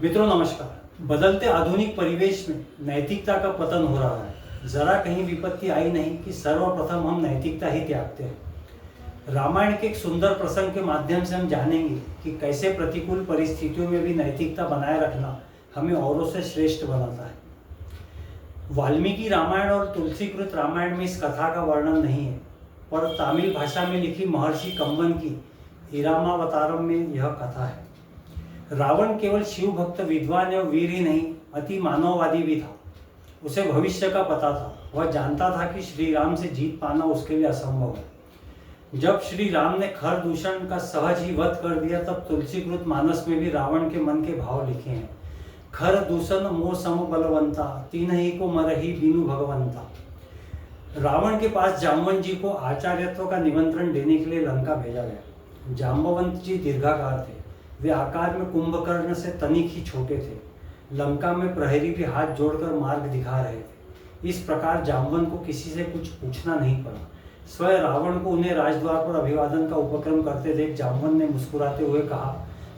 मित्रों नमस्कार। बदलते आधुनिक परिवेश में नैतिकता का पतन हो रहा है। जरा कहीं विपत्ति आई नहीं कि सर्वप्रथम हम नैतिकता ही त्यागते हैं। रामायण के एक सुंदर प्रसंग के माध्यम से हम जानेंगे कि कैसे प्रतिकूल परिस्थितियों में भी नैतिकता बनाए रखना हमें औरों से श्रेष्ठ बनाता है। वाल्मीकि रामायण और तुलसीकृत रामायण में इस कथा का वर्णन नहीं है, पर तमिल भाषा में लिखी महर्षि कंबन की इरामावतारम में यह कथा है। रावण केवल शिव भक्त विद्वान एवं वीर ही नहीं, अति मानववादी भी था। उसे भविष्य का पता था। वह जानता था कि श्री राम से जीत पाना उसके लिए असंभव है। जब श्री राम ने खर दूषण का सहज ही वध कर दिया, तब तुलसीकृत मानस में भी रावण के मन के भाव लिखे हैं। खर दूषण मोह सम बलवंता, तीन ही को मरही बीनु भगवंता। रावण के पास जाम्बवंत जी को आचार्यत्व का निमंत्रण देने के लिए लंका भेजा गया। जाम्बवंत जी दीर्घाकार थे। वे आकार में कुंभकर्ण से तनिक ही छोटे थे। लंका में प्रहरी भी हाथ जोड़कर मार्ग दिखा रहे थे। इस प्रकार जाम्बवंत को किसी से कुछ पूछना नहीं पड़ा। स्वयं रावण को उन्हें राजद्वार पर अभिवादन का उपक्रम करते देख जाम्बवंत ने मुस्कुराते हुए कहा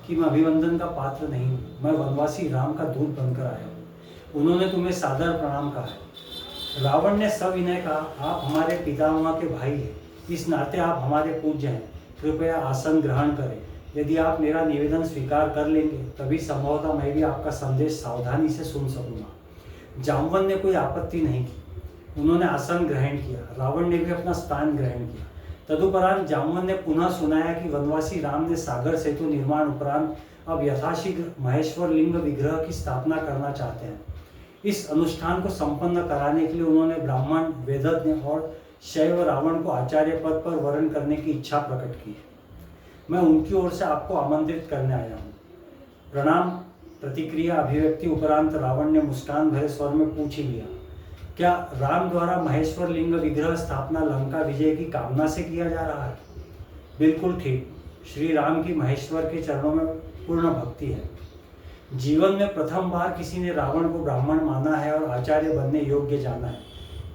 कि मैं अभिवंदन का पात्र नहीं हूँ, मैं वनवासी राम का दूत बनकर आया हूँ। उन्होंने तुम्हें सादर प्रणाम कहा है। रावण ने सविनय कहा, आप हमारे पितामह के भाई हैं, इस नाते आप हमारे पूज्य हैं, कृपया आसन ग्रहण करें। यदि आप मेरा निवेदन स्वीकार कर लेंगे तभी संभवतः मैं भी आपका संदेश सावधानी से सुन सकूंगा। जाम्बवंत ने कोई आपत्ति नहीं की। उन्होंने आसन ग्रहण किया। रावण ने भी अपना स्थान ग्रहण किया। तदुपरांत जाम्बवंत ने पुनः सुनाया कि वनवासी राम ने सागर सेतु निर्माण उपरांत अब यथाशीघ्र महेश्वर लिंग विग्रह की स्थापना करना चाहते हैं। इस अनुष्ठान को संपन्न कराने के लिए उन्होंने ब्राह्मण, वेदज्ञ और शैव रावण को आचार्य पद पर वरण करने की इच्छा प्रकट की है। मैं उनकी ओर से आपको आमंत्रित करने आया हूँ। प्रणाम प्रतिक्रिया अभिव्यक्ति उपरांत रावण ने मुस्कान भरे स्वर में पूछ ही लिया, क्या राम द्वारा महेश्वर लिंग विग्रह स्थापना लंका विजय की कामना से किया जा रहा है? बिल्कुल ठीक। श्री राम की महेश्वर के चरणों में पूर्ण भक्ति है। जीवन में प्रथम बार किसी ने रावण को ब्राह्मण माना है और आचार्य बनने योग्य जाना है।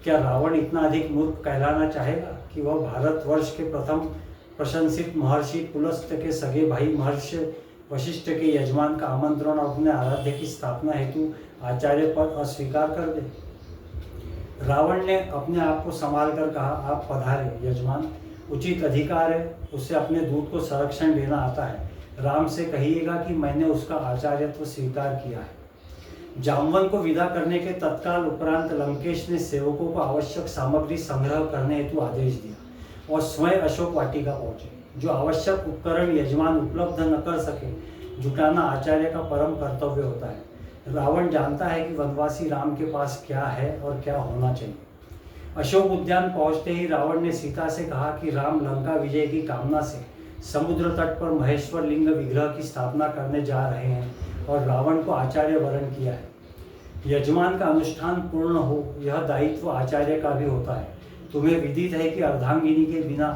क्या रावण इतना अधिक मूर्ख कहलाना चाहेगा कि वह भारतवर्ष के प्रथम प्रशंसित महर्षि पुलस्त्य के सगे भाई महर्षि वशिष्ठ के यजमान का आमंत्रण और अपने आराध्य की स्थापना हेतु आचार्य पद अस्वीकार कर दे? रावण ने अपने आप को संभाल कर कहा, आप पधारे यजमान, उचित अधिकार है, उसे अपने दूत को संरक्षण देना आता है। राम से कहिएगा कि मैंने उसका आचार्यत्व स्वीकार किया है। जाम्बवंत को विदा करने के तत्काल उपरांत लंकेश ने सेवकों को आवश्यक सामग्री संग्रह करने हेतु आदेश दिया और स्वयं अशोक वाटिका पहुंचे। जो आवश्यक उपकरण यजमान उपलब्ध न कर सके, जुटाना आचार्य का परम कर्तव्य होता है। रावण जानता है कि वनवासी राम के पास क्या है और क्या होना चाहिए। अशोक उद्यान पहुंचते ही रावण ने सीता से कहा कि राम लंका विजय की कामना से समुद्र तट पर महेश्वर लिंग विग्रह की स्थापना करने जा रहे हैं और रावण को आचार्य वरण किया है। यजमान का अनुष्ठान पूर्ण हो, यह दायित्व आचार्य का भी होता है। तुम्हें विदित है कि अर्धांगिनी के बिना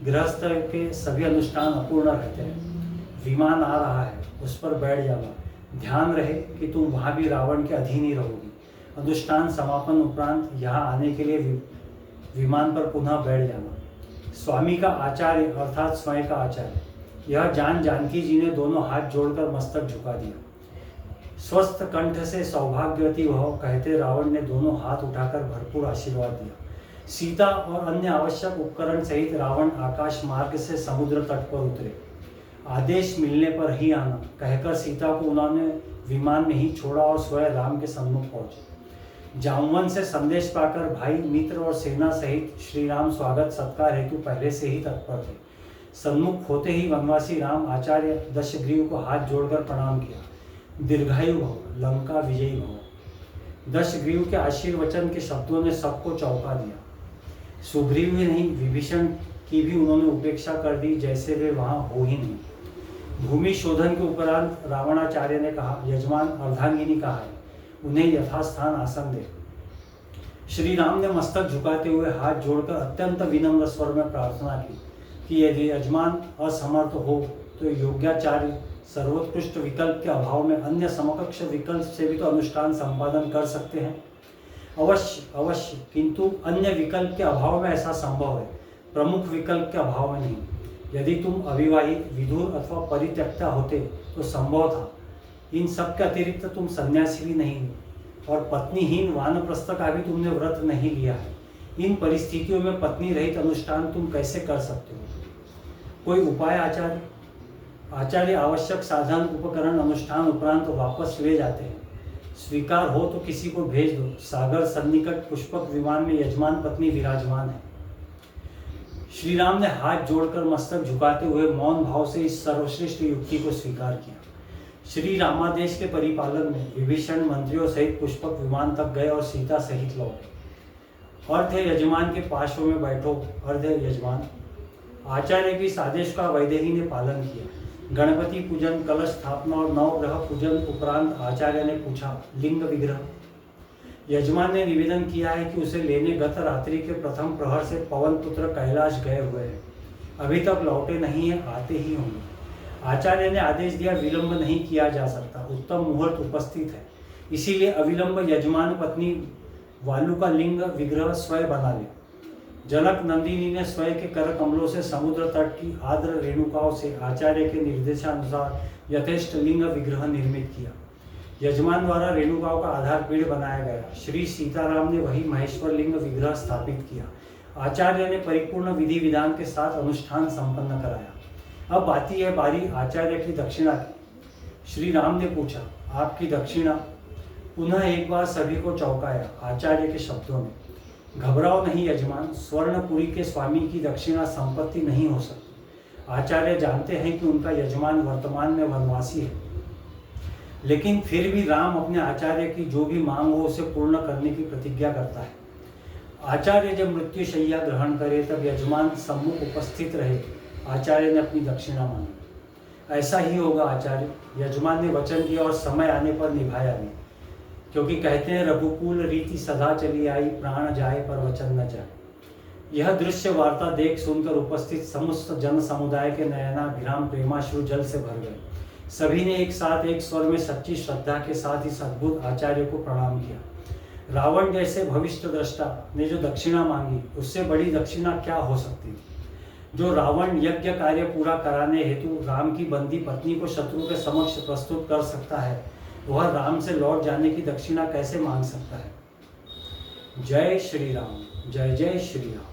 गृहस्थ के सभी अनुष्ठान अपूर्ण रहते हैं। विमान आ रहा है, उस पर बैठ जाना। ध्यान रहे कि तुम वहाँ भी रावण के अधीन ही रहोगी। अनुष्ठान समापन उपरांत यहाँ आने के लिए विमान पर पुनः बैठ जाना। स्वामी का आचार्य अर्थात स्वयं का आचार्य। यह जानकी जी ने दोनों हाथ जोड़कर मस्तक झुका दिया। स्वस्थ कंठ से सौभाग्यवती भव कहते रावण ने दोनों हाथ उठाकर भरपूर आशीर्वाद दिया। सीता और अन्य आवश्यक उपकरण सहित रावण आकाश मार्ग से समुद्र तट पर उतरे। आदेश मिलने पर ही आना कहकर सीता को उन्होंने विमान में ही छोड़ा और स्वयं राम के सम्मुख पहुंचे। जाम्बवंत से संदेश पाकर भाई, मित्र और सेना सहित श्री राम स्वागत सत्कार हेतु पहले से ही तत्पर थे। सम्मुख होते ही वनवासी राम आचार्य दशग्रीव को हाथ जोड़कर प्रणाम किया। दीर्घायु भव, लंका विजयी भव। दशग्रीव के आशीर्वचन के शब्दों ने सबको चौंका दिया। सुग्रीव ही नहीं, विभीषण की भी उन्होंने उपेक्षा कर दी, जैसे वे वहां हो ही नहीं। भूमि शोधन के उपरांत रावणाचार्य ने कहा, यजमान अर्धांगिनी कहा है, उन्हें यथास्थान आसन दे। श्री राम ने मस्तक झुकाते हुए हाथ जोड़कर अत्यंत विनम्र स्वर में प्रार्थना की कि यदि यजमान असमर्थ हो तो योग्याचार्य सर्वोत्कृष्ट विकल्प के अभाव में अन्य समकक्ष विकल्प से भी तो अनुष्ठान संपादन कर सकते हैं। अवश्य अवश्य, किंतु अन्य विकल्प के अभाव में ऐसा संभव है, प्रमुख विकल्प के अभाव में नहीं। यदि तुम अविवाहित, विधुर अथवा परित्यक्ता होते तो संभव था, इन सब के अतिरिक्त तुम सन्यासी भी नहीं हो और पत्नीहीन वानप्रस्थ का भी तुमने व्रत नहीं लिया है। इन परिस्थितियों में पत्नी रहित अनुष्ठान तुम कैसे कर सकते हो? कोई उपाय आचार्य? आचार्य आवश्यक साधन उपकरण अनुष्ठान उपरांत वापस ले जाते हैं। स्वीकार हो तो किसी को भेज दो। सागर सन्निकट पुष्पक विमान में यजमान पत्नी विराजमान है। श्री राम ने हाथ जोड़कर मस्तक झुकाते हुए मौन भाव से इस सर्वश्रेष्ठ युक्ति को स्वीकार किया। श्री रामादेश के परिपालन में विभीषण मंत्रियों सहित पुष्पक विमान तक गए और सीता सहित लौटे। अर्ध यजमान के पार्श्व में बैठो। अर्ध यजमान। आचार्य के इस आदेश का वैदेही ने पालन किया। गणपति पूजन, कलश स्थापना और नवग्रह पूजन उपरांत आचार्य ने पूछा, लिंग विग्रह? यजमान ने निवेदन किया है कि उसे लेने गत रात्रि के प्रथम प्रहर से पवन पुत्र कैलाश गए हुए हैं। अभी तक लौटे नहीं है, आते ही होंगे। आचार्य ने आदेश दिया, विलंब नहीं किया जा सकता। उत्तम मुहूर्त उपस्थित है, इसीलिए अविलंब यजमान पत्नी वालु का लिंग विग्रह स्वयं बना ले। जनक नंदिनी ने स्वयं के कर कमलों से समुद्र तट की आर्द्र रेणुकाओं से आचार्य के निर्देशानुसार यथेष्ट लिंग विग्रह निर्मित किया। यजमान द्वारा रेणुकाओं का आधार पीढ़ बनाया गया। श्री सीताराम ने वही महेश्वर लिंग विग्रह स्थापित किया। आचार्य ने परिपूर्ण विधि विधान के साथ अनुष्ठान संपन्न कराया। अब आती है बारी आचार्य की दक्षिणा की। श्री राम ने पूछा, आपकी दक्षिणा? पुनः एक बार सभी को चौंकाया आचार्य के शब्दों ने। घबराओ नहीं यजमान, स्वर्णपुरी के स्वामी की दक्षिणा संपत्ति नहीं हो सकती। आचार्य जानते हैं कि उनका यजमान वर्तमान में वनवासी है, लेकिन फिर भी राम अपने आचार्य की जो भी मांग हो उसे पूर्ण करने की प्रतिज्ञा करता है। आचार्य जब मृत्युशैया ग्रहण करे तब यजमान सम्मुख उपस्थित रहे। आचार्य ने अपनी दक्षिणा मांगी। ऐसा ही होगा आचार्य, यजमान ने वचन दिया और समय आने पर निभाया भी। क्योंकि कहते हैं, रघुकुल रीति सदा चली आई, प्राण जाए पर वचन न जाए। यह दृश्य वार्ता देख सुनकर उपस्थित समस्त जन समुदाय के नयनाभिराम प्रेमाश्रु जल से भर गए। सभी ने एक साथ एक स्वर में सच्ची श्रद्धा के साथ इस अद्भुत आचार्य को प्रणाम किया। रावण जैसे भविष्य दृष्टा ने जो दक्षिणा मांगी, उससे बड़ी दक्षिणा क्या हो सकती थी। जो रावण यज्ञ कार्य पूरा कराने हेतु राम की बंदी पत्नी को शत्रु के समक्ष प्रस्तुत कर सकता है, वह राम से लौट जाने की दक्षिणा कैसे मांग सकता है। जय श्री राम, जय जय श्री राम।